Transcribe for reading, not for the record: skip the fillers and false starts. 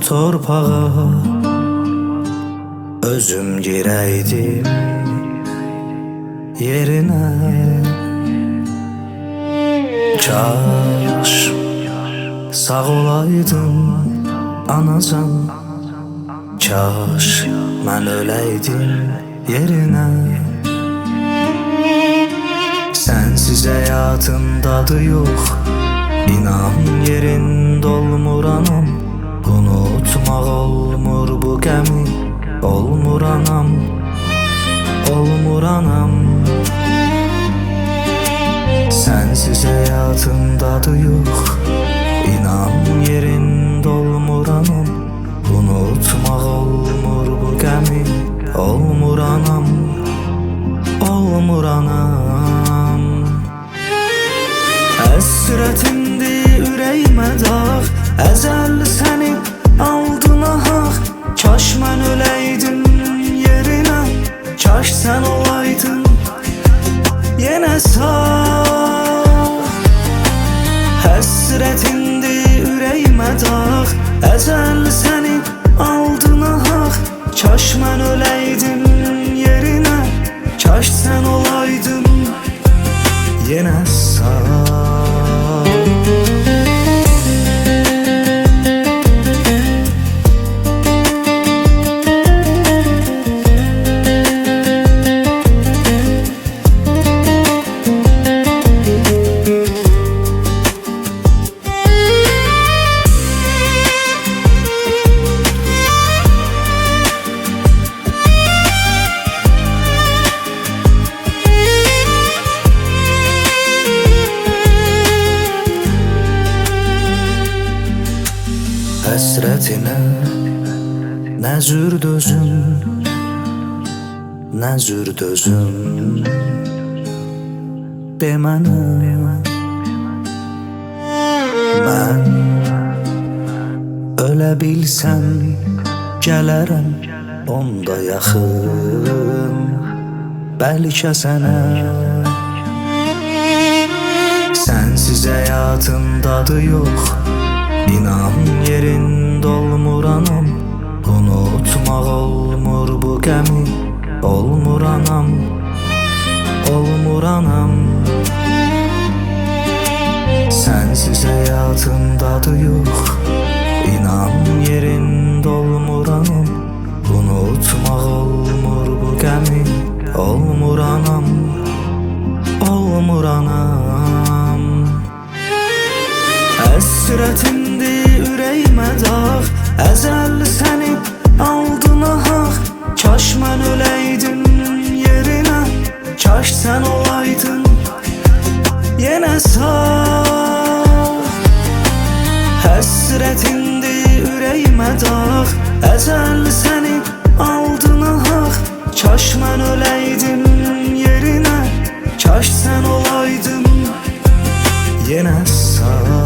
torpağa özüm gireydim yerine. Kaş sağ olaydın anacan, kaş mən öleydim yerine. Sensiz hayatın dadı yok, İnan yerinde olmur anam. Unutmaq olmur bu gəmi, olmur anam, olmur anam. Sensiz hayatın dadı yok, İnan yerinde olmur anam. Unutmaq olmur bu gəmi, olmur anam, olmur anam. Həsrətindi ürəyimə dağ, əzəl səni aldına haq. Kaş mən öləydim yerinə, kaş sən olaydın yenə sağ. Həsrətindi ürəyimə dağ, əzəl səni aldına haq. Kaş mən öləydim yerinə, kaş sən olaydın yenə sağ. Həsrətinə nə cür dözüm, nə cür dözüm, de mənə. Mən ölə bilsəm gələrəm onda yaxın, bəlkə sənə. Sensiz hayatın dadı yok, İnan yerinde olmur anam. Unutmaq olmur bu gəmi, olmur anam, olmur anam. Sensiz hayatın dadı yok, İnan yerinde olmur anam. Unutmaq olmur bu gəmi, olmur anam, olmur anam. Həsrətindi ürəyimə dağ, əzəl səni aldına haq. Kaş mən öləydim yerinə, kaş sən olaydın yenə sağ. Həsrətindi ürəyimə dağ, əzəl səni aldına haq. Kaş mən öləydim yerinə, kaş sən olaydın yenə sağ.